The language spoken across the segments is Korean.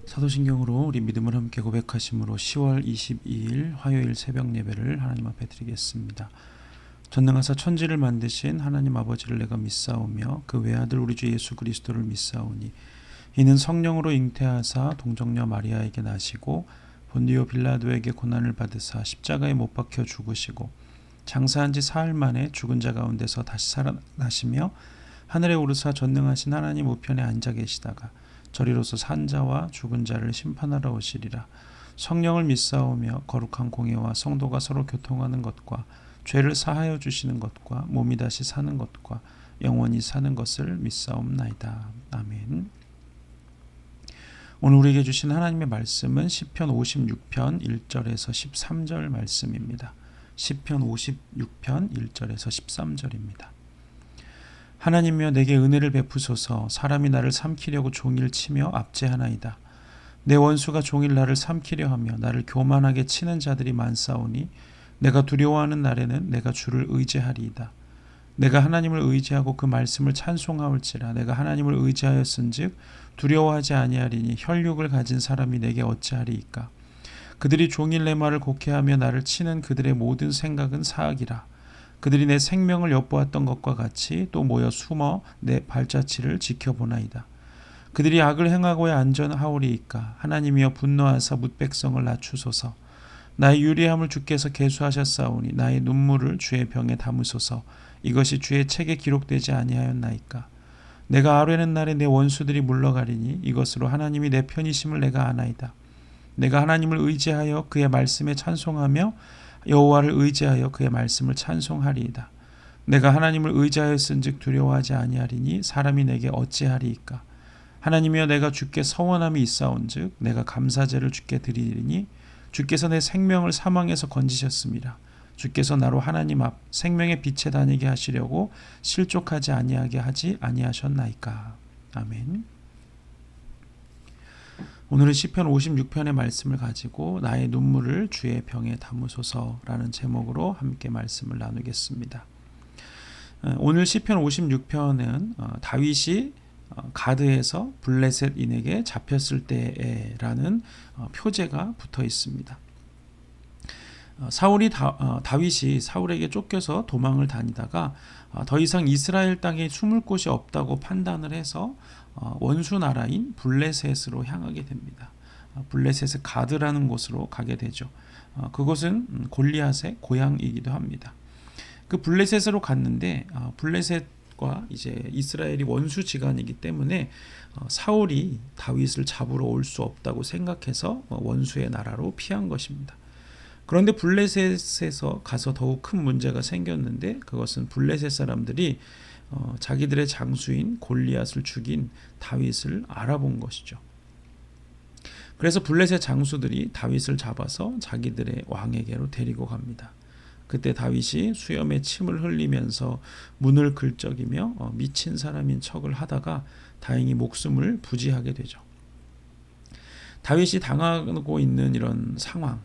사도신경으로 우리 믿음을 함께 고백하심으로 10월 22일 화요일 새벽 예배를 하나님 앞에 드리겠습니다. 전능하사 천지를 만드신 하나님 아버지를 내가 믿사오며 그 외아들 우리 주 예수 그리스도를 믿사오니 이는 성령으로 잉태하사 동정녀 마리아에게 나시고 본디오 빌라도에게 고난을 받으사 십자가에 못 박혀 죽으시고 장사한 지 사흘 만에 죽은 자 가운데서 다시 살아나시며 하늘에 오르사 전능하신 하나님 우편에 앉아 계시다가 저리로서 산 자와 죽은 자를 심판하러 오시리라. 성령을 믿사오며 거룩한 공예와 성도가 서로 교통하는 것과 죄를 사하여 주시는 것과 몸이 다시 사는 것과 영원히 사는 것을 믿사옵나이다. 아멘. 오늘 우리에게 주신 하나님의 말씀은 시편 56편 1절에서 13절 말씀입니다. 시편 56편 1절에서 13절입니다. 하나님이여 내게 은혜를 베푸소서. 사람이 나를 삼키려고 종일 치며 압제하나이다. 내 원수가 종일 나를 삼키려 하며 나를 교만하게 치는 자들이 많사오니 내가 두려워하는 날에는 내가 주를 의지하리이다. 내가 하나님을 의지하고 그 말씀을 찬송하올지라. 내가 하나님을 의지하였은즉 두려워하지 아니하리니 혈육을 가진 사람이 내게 어찌하리이까. 그들이 종일 내 말을 곡해하며 나를 치는 그들의 모든 생각은 사악이라. 그들이 내 생명을 엿보았던 것과 같이 또 모여 숨어 내 발자취를 지켜보나이다. 그들이 악을 행하고야 안전하오리이까. 하나님이여 분노하사 뭇백성을 낮추소서. 나의 유리함을 주께서 계수하셨사오니 나의 눈물을 주의 병에 담으소서. 이것이 주의 책에 기록되지 아니하였나이까. 내가 아뢰는 날에 내 원수들이 물러가리니 이것으로 하나님이 내 편이심을 내가 아나이다. 내가 하나님을 의지하여 그의 말씀에 찬송하며 여호와를 의지하여 그의 말씀을 찬송하리이다. 내가 하나님을 의지하였은즉 두려워하지 아니하리니 사람이 내게 어찌하리이까. 하나님이여 내가 주께 서원함이 있사온즉 내가 감사제를 주께 드리리니 주께서 내 생명을 사망에서 건지셨습니다. 주께서 나로 하나님 앞 생명의 빛에 다니게 하시려고 실족하지 아니하게 하지 아니하셨나이까. 아멘. 오늘은 시편 56편의 말씀을 가지고 나의 눈물을 주의 병에 담으소서라는 제목으로 함께 말씀을 나누겠습니다. 오늘 시편 56편은 다윗이 가드에서 블레셋인에게 잡혔을 때라는 표제가 붙어 있습니다. 다윗이 사울에게 쫓겨서 도망을 다니다가 더 이상 이스라엘 땅에 숨을 곳이 없다고 판단을 해서 원수 나라인 블레셋으로 향하게 됩니다. 블레셋의 가드라는 곳으로 가게 되죠. 그곳은 골리앗의 고향이기도 합니다. 그 블레셋으로 갔는데 블레셋과 이제 이스라엘이 원수지간이기 때문에 사울이 다윗을 잡으러 올 수 없다고 생각해서 원수의 나라로 피한 것입니다. 그런데 블레셋에서 가서 더욱 큰 문제가 생겼는데 그것은 블레셋 사람들이 자기들의 장수인 골리앗을 죽인 다윗을 알아본 것이죠. 그래서 블레셋 장수들이 다윗을 잡아서 자기들의 왕에게로 데리고 갑니다. 그때 다윗이 수염에 침을 흘리면서 문을 긁적이며 미친 사람인 척을 하다가 다행히 목숨을 부지하게 되죠. 다윗이 당하고 있는 이런 상황,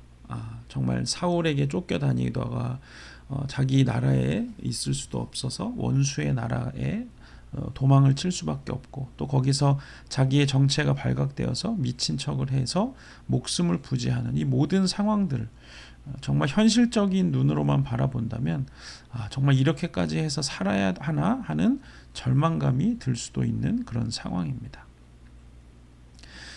정말 사울에게 쫓겨다니다가 자기 나라에 있을 수도 없어서 원수의 나라에 도망을 칠 수밖에 없고 또 거기서 자기의 정체가 발각되어서 미친 척을 해서 목숨을 부지하는 이 모든 상황들, 정말 현실적인 눈으로만 바라본다면 정말 이렇게까지 해서 살아야 하나 하는 절망감이 들 수도 있는 그런 상황입니다.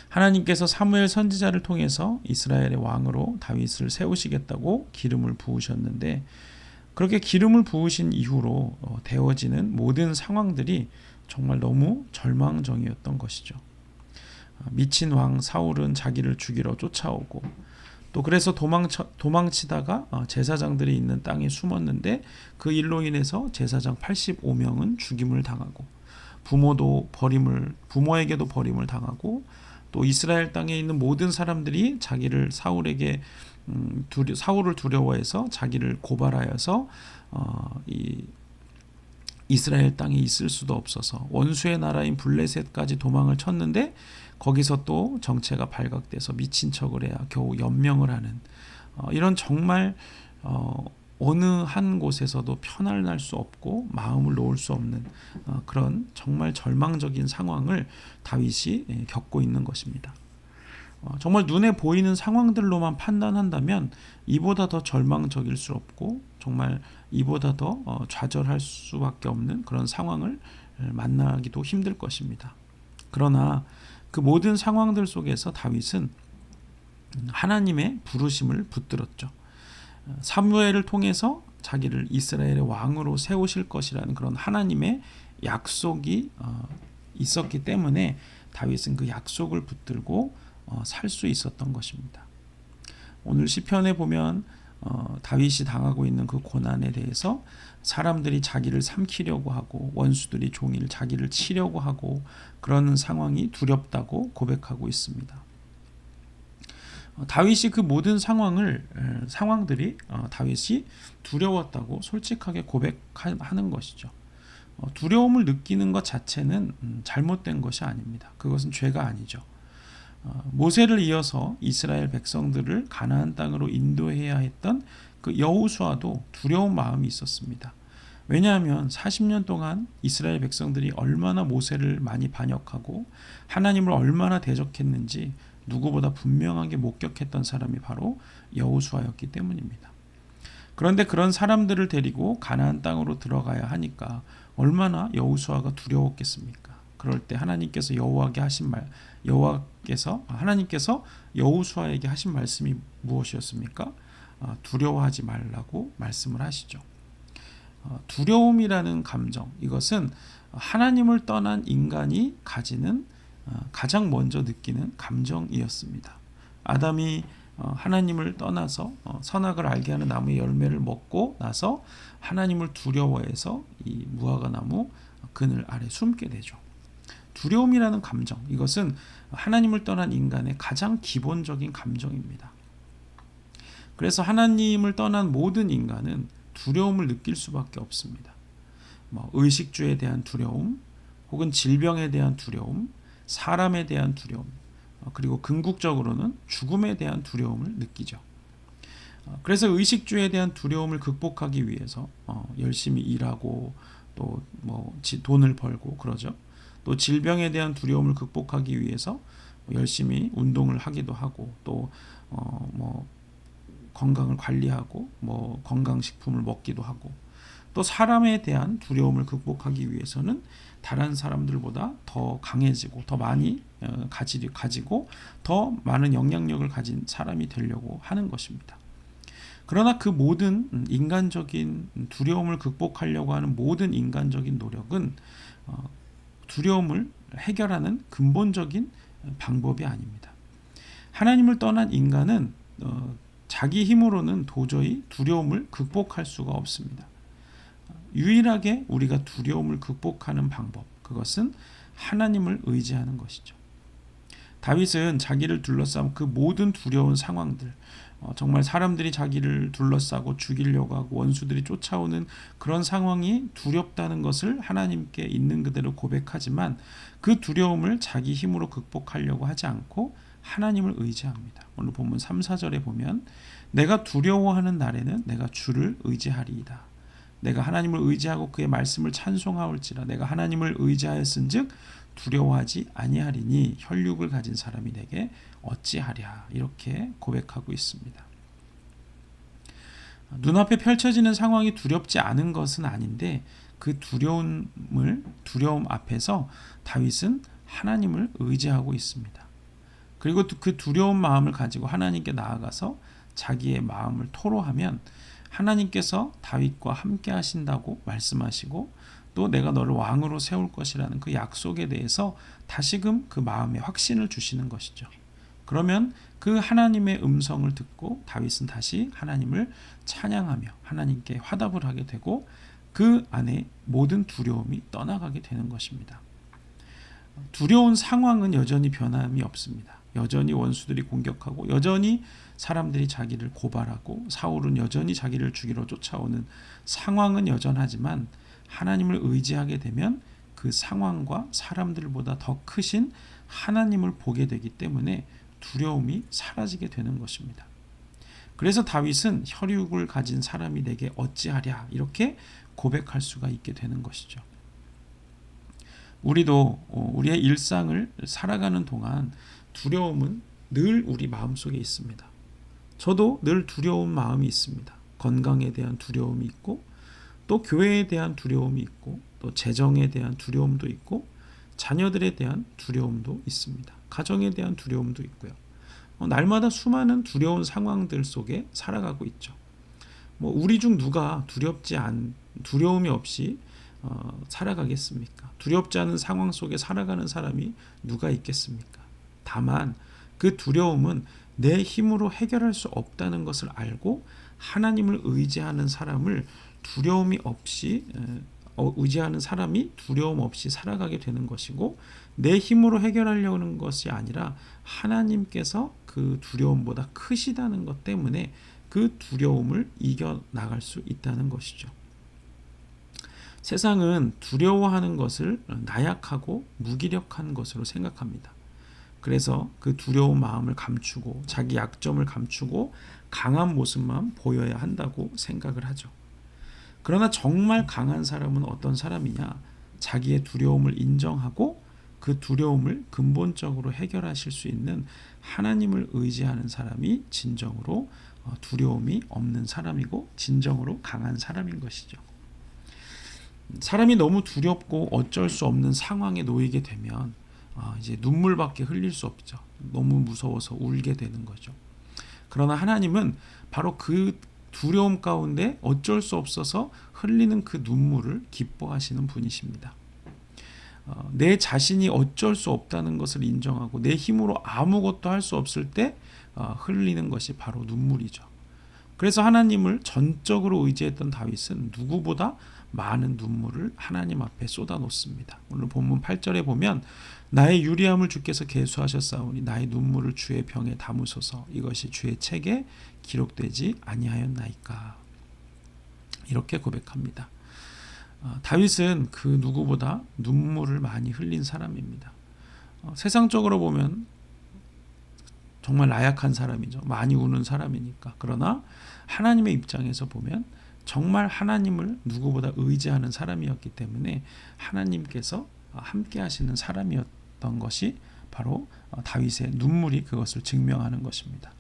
하나님께서 사무엘 선지자를 통해서 이스라엘의 왕으로 다윗을 세우시겠다고 기름을 부으셨는데 그렇게 기름을 부으신 이후로 되어지는 모든 상황들이 정말 너무 절망적이었던 것이죠. 미친 왕 사울은 자기를 죽이러 쫓아오고 또 그래서 도망치다가 제사장들이 있는 땅에 숨었는데 그 일로 인해서 제사장 85명은 죽임을 당하고 부모에게도 버림을 당하고 또 이스라엘 땅에 있는 모든 사람들이 자기를 사울을 두려워해서 자기를 고발하여서 이스라엘 땅에 있을 수도 없어서 원수의 나라인 블레셋까지 도망을 쳤는데 거기서 또 정체가 발각돼서 미친 척을 해야 겨우 연명을 하는 이런 정말 어느 한 곳에서도 편안할 수 없고 마음을 놓을 수 없는 그런 정말 절망적인 상황을 다윗이 겪고 있는 것입니다. 정말 눈에 보이는 상황들로만 판단한다면 이보다 더 절망적일 수 없고 정말 이보다 더 좌절할 수밖에 없는 그런 상황을 만나기도 힘들 것입니다. 그러나 그 모든 상황들 속에서 다윗은 하나님의 부르심을 붙들었죠. 사무엘을 통해서 자기를 이스라엘의 왕으로 세우실 것이라는 그런 하나님의 약속이 있었기 때문에 다윗은 그 약속을 붙들고 살 수 있었던 것입니다. 오늘 시편에 보면 다윗이 당하고 있는 그 고난에 대해서 사람들이 자기를 삼키려고 하고 원수들이 종일 자기를 치려고 하고 그러는 상황이 두렵다고 고백하고 있습니다. 다윗이 그 모든 상황들이 다윗이 두려웠다고 솔직하게 고백하는 것이죠. 두려움을 느끼는 것 자체는 잘못된 것이 아닙니다. 그것은 죄가 아니죠. 모세를 이어서 이스라엘 백성들을 가나안 땅으로 인도해야 했던 그 여호수아도 두려운 마음이 있었습니다. 왜냐하면 40년 동안 이스라엘 백성들이 얼마나 모세를 많이 반역하고 하나님을 얼마나 대적했는지 누구보다 분명하게 목격했던 사람이 바로 여호수아였기 때문입니다. 그런데 그런 사람들을 데리고 가나안 땅으로 들어가야 하니까 얼마나 여호수아가 두려웠겠습니까? 그럴 때 하나님께서 하나님께서 여호수아에게 하신 말씀이 무엇이었습니까? 두려워하지 말라고 말씀을 하시죠. 두려움이라는 감정, 이것은 하나님을 떠난 인간이 가지는 가장 먼저 느끼는 감정이었습니다. 아담이 하나님을 떠나서 선악을 알게 하는 나무의 열매를 먹고 나서 하나님을 두려워해서 이 무화과 나무 그늘 아래 숨게 되죠. 두려움이라는 감정, 이것은 하나님을 떠난 인간의 가장 기본적인 감정입니다. 그래서 하나님을 떠난 모든 인간은 두려움을 느낄 수밖에 없습니다. 의식주에 대한 두려움, 혹은 질병에 대한 두려움, 사람에 대한 두려움, 그리고 궁극적으로는 죽음에 대한 두려움을 느끼죠. 그래서 의식주에 대한 두려움을 극복하기 위해서 열심히 일하고 또 돈을 벌고 그러죠. 또 질병에 대한 두려움을 극복하기 위해서 열심히 운동을 하기도 하고 또 건강을 관리하고 건강식품을 먹기도 하고 또 사람에 대한 두려움을 극복하기 위해서는 다른 사람들보다 더 강해지고 더 많이 가지고 더 많은 영향력을 가진 사람이 되려고 하는 것입니다. 그러나 그 모든 인간적인 두려움을 극복하려고 하는 모든 인간적인 노력은 두려움을 해결하는 근본적인 방법이 아닙니다. 하나님을 떠난 인간은 자기 힘으로는 도저히 두려움을 극복할 수가 없습니다. 유일하게 우리가 두려움을 극복하는 방법, 그것은 하나님을 의지하는 것이죠. 다윗은 자기를 둘러싼 그 모든 두려운 상황들, 정말 사람들이 자기를 둘러싸고 죽이려고 하고 원수들이 쫓아오는 그런 상황이 두렵다는 것을 하나님께 있는 그대로 고백하지만 그 두려움을 자기 힘으로 극복하려고 하지 않고 하나님을 의지합니다. 오늘 본문 3, 4절에 보면 내가 두려워하는 날에는 내가 주를 의지하리이다. 내가 하나님을 의지하고 그의 말씀을 찬송하올지라. 내가 하나님을 의지하였은즉 두려워하지 아니하리니 혈육을 가진 사람이 내게 어찌하랴. 이렇게 고백하고 있습니다. 눈앞에 펼쳐지는 상황이 두렵지 않은 것은 아닌데 그 두려움 앞에서 다윗은 하나님을 의지하고 있습니다. 그리고 그 두려운 마음을 가지고 하나님께 나아가서 자기의 마음을 토로하면 하나님께서 다윗과 함께 하신다고 말씀하시고 또 내가 너를 왕으로 세울 것이라는 그 약속에 대해서 다시금 그 마음에 확신을 주시는 것이죠. 그러면 그 하나님의 음성을 듣고 다윗은 다시 하나님을 찬양하며 하나님께 화답을 하게 되고 그 안에 모든 두려움이 떠나가게 되는 것입니다. 두려운 상황은 여전히 변함이 없습니다. 여전히 원수들이 공격하고 여전히 사람들이 자기를 고발하고 사울은 여전히 자기를 죽이러 쫓아오는 상황은 여전하지만 하나님을 의지하게 되면 그 상황과 사람들보다 더 크신 하나님을 보게 되기 때문에 두려움이 사라지게 되는 것입니다. 그래서 다윗은 혈육을 가진 사람이 내게 어찌하랴 이렇게 고백할 수가 있게 되는 것이죠. 우리도 우리의 일상을 살아가는 동안 두려움은 늘 우리 마음속에 있습니다. 저도 늘 두려운 마음이 있습니다. 건강에 대한 두려움이 있고 또 교회에 대한 두려움이 있고 또 재정에 대한 두려움도 있고 자녀들에 대한 두려움도 있습니다. 가정에 대한 두려움도 있고요. 날마다 수많은 두려운 상황들 속에 살아가고 있죠. 우리 중 누가 두려움이 없이 살아가겠습니까? 두렵지 않은 상황 속에 살아가는 사람이 누가 있겠습니까? 다만 그 두려움은 내 힘으로 해결할 수 없다는 것을 알고 하나님을 의지하는 사람을 의지하는 사람이 두려움 없이 살아가게 되는 것이고 내 힘으로 해결하려는 것이 아니라 하나님께서 그 두려움보다 크시다는 것 때문에 그 두려움을 이겨나갈 수 있다는 것이죠. 세상은 두려워하는 것을 나약하고 무기력한 것으로 생각합니다. 그래서 그 두려운 마음을 감추고 자기 약점을 감추고 강한 모습만 보여야 한다고 생각을 하죠. 그러나 정말 강한 사람은 어떤 사람이냐? 자기의 두려움을 인정하고 그 두려움을 근본적으로 해결하실 수 있는 하나님을 의지하는 사람이 진정으로 두려움이 없는 사람이고 진정으로 강한 사람인 것이죠. 사람이 너무 두렵고 어쩔 수 없는 상황에 놓이게 되면 이제 눈물밖에 흘릴 수 없죠. 너무 무서워서 울게 되는 거죠. 그러나 하나님은 바로 그 두려움 가운데 어쩔 수 없어서 흘리는 그 눈물을 기뻐하시는 분이십니다. 내 자신이 어쩔 수 없다는 것을 인정하고 내 힘으로 아무것도 할 수 없을 때 흘리는 것이 바로 눈물이죠. 그래서 하나님을 전적으로 의지했던 다윗은 누구보다 많은 눈물을 하나님 앞에 쏟아놓습니다. 오늘 본문 8절에 보면 나의 유리함을 주께서 계수하셨사오니 나의 눈물을 주의 병에 담으소서 이것이 주의 책에 기록되지 아니하였나이까. 이렇게 고백합니다. 다윗은 그 누구보다 눈물을 많이 흘린 사람입니다. 세상적으로 보면 정말 나약한 사람이죠. 많이 우는 사람이니까. 그러나 하나님의 입장에서 보면 정말 하나님을 누구보다 의지하는 사람이었기 때문에 하나님께서 함께 하시는 사람이었던 것이 바로 다윗의 눈물이 그것을 증명하는 것입니다.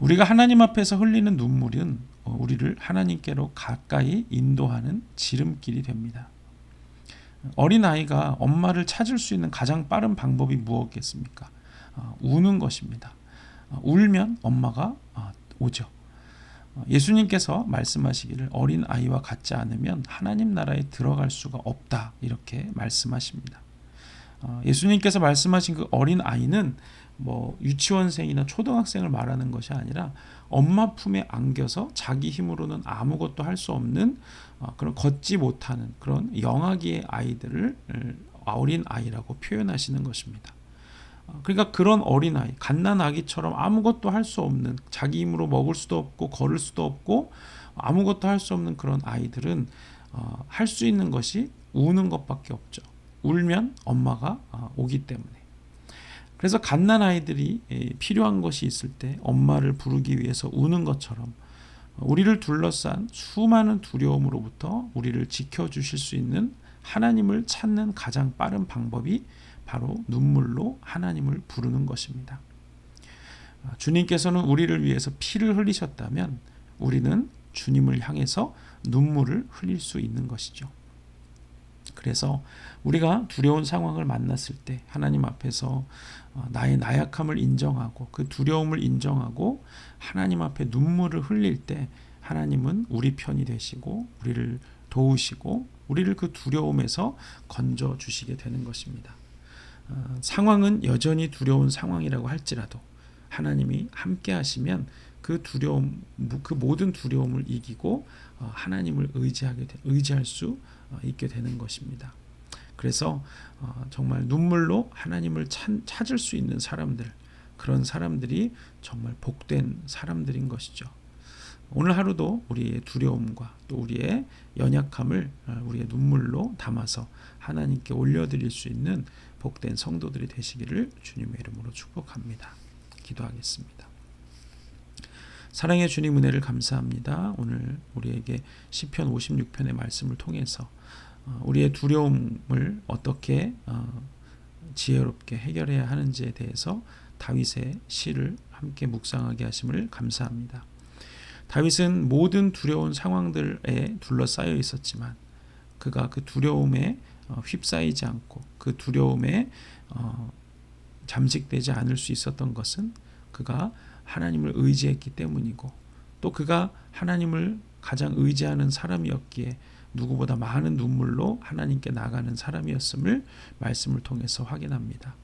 우리가 하나님 앞에서 흘리는 눈물은 우리를 하나님께로 가까이 인도하는 지름길이 됩니다. 어린아이가 엄마를 찾을 수 있는 가장 빠른 방법이 무엇겠습니까? 우는 것입니다. 울면 엄마가 오죠. 예수님께서 말씀하시기를 어린아이와 같지 않으면 하나님 나라에 들어갈 수가 없다 이렇게 말씀하십니다. 예수님께서 말씀하신 그 어린아이는 유치원생이나 초등학생을 말하는 것이 아니라 엄마 품에 안겨서 자기 힘으로는 아무것도 할 수 없는 그런 걷지 못하는 그런 영아기의 아이들을 어린아이라고 표현하시는 것입니다. 그러니까 그런 어린아이, 갓난아기처럼 아무것도 할 수 없는 자기 힘으로 먹을 수도 없고 걸을 수도 없고 아무것도 할 수 없는 그런 아이들은 할 수 있는 것이 우는 것밖에 없죠. 울면 엄마가 오기 때문에. 그래서 갓난아이들이 필요한 것이 있을 때 엄마를 부르기 위해서 우는 것처럼 우리를 둘러싼 수많은 두려움으로부터 우리를 지켜주실 수 있는 하나님을 찾는 가장 빠른 방법이 바로 눈물로 하나님을 부르는 것입니다. 주님께서는 우리를 위해서 피를 흘리셨다면 우리는 주님을 향해서 눈물을 흘릴 수 있는 것이죠. 그래서 우리가 두려운 상황을 만났을 때 하나님 앞에서 나의 나약함을 인정하고 그 두려움을 인정하고 하나님 앞에 눈물을 흘릴 때 하나님은 우리 편이 되시고 우리를 도우시고 우리를 그 두려움에서 건져주시게 되는 것입니다. 상황은 여전히 두려운 상황이라고 할지라도 하나님이 함께 하시면 그 두려움, 그 모든 두려움을 이기고 하나님을 의지할 수 있게 되는 것입니다. 그래서 정말 눈물로 하나님을 찾을 수 있는 사람들, 그런 사람들이 정말 복된 사람들인 것이죠. 오늘 하루도 우리의 두려움과 또 우리의 연약함을 우리의 눈물로 담아서 하나님께 올려드릴 수 있는 복된 성도들이 되시기를 주님의 이름으로 축복합니다. 기도하겠습니다. 사랑의 주님, 은혜를 감사합니다. 오늘 우리에게 시편 56편의 말씀을 통해서 우리의 두려움을 어떻게 지혜롭게 해결해야 하는지에 대해서 다윗의 시를 함께 묵상하게 하심을 감사합니다. 다윗은 모든 두려운 상황들에 둘러싸여 있었지만 그가 그 두려움에 휩싸이지 않고 그 두려움에 잠식되지 않을 수 있었던 것은 그가 하나님을 의지했기 때문이고, 또 그가 하나님을 가장 의지하는 사람이었기에 누구보다 많은 눈물로 하나님께 나가는 사람이었음을 말씀을 통해서 확인합니다.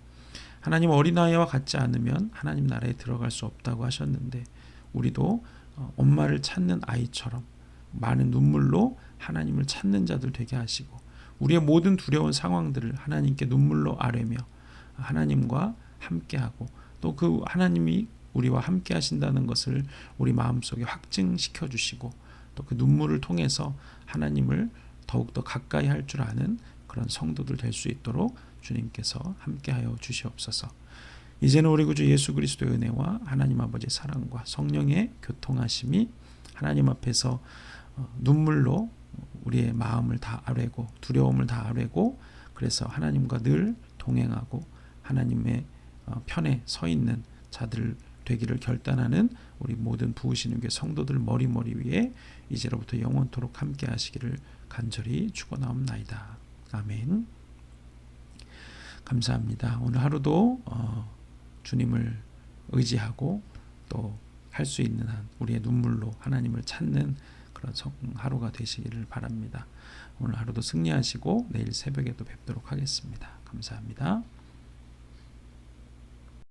하나님, 어린아이와 같지 않으면 하나님 나라에 들어갈 수 없다고 하셨는데 우리도 엄마를 찾는 아이처럼 많은 눈물로 하나님을 찾는 자들 되게 하시고, 우리의 모든 두려운 상황들을 하나님께 눈물로 아뢰며 하나님과 함께하고, 또 그 하나님이 우리와 함께 하신다는 것을 우리 마음속에 확증시켜 주시고, 또 그 눈물을 통해서 하나님을 더욱더 가까이 할 줄 아는 그런 성도들 될 수 있도록 주님께서 함께하여 주시옵소서. 이제는 우리 구주 예수 그리스도의 은혜와 하나님 아버지의 사랑과 성령의 교통하심이 하나님 앞에서 눈물로 우리의 마음을 다 아뢰고 두려움을 다 아뢰고, 그래서 하나님과 늘 동행하고 하나님의 편에 서 있는 자들 되기를 결단하는 우리 모든 부으시는 교회 성도들 머리 위에 이제로부터 영원토록 함께 하시기를 간절히 축원하옵나이다. 아멘. 감사합니다. 오늘 하루도 주님을 의지하고 또 할 수 있는 한 우리의 눈물로 하나님을 찾는 그런 하루가 되시기를 바랍니다. 오늘 하루도 승리하시고 내일 새벽에도 뵙도록 하겠습니다. 감사합니다.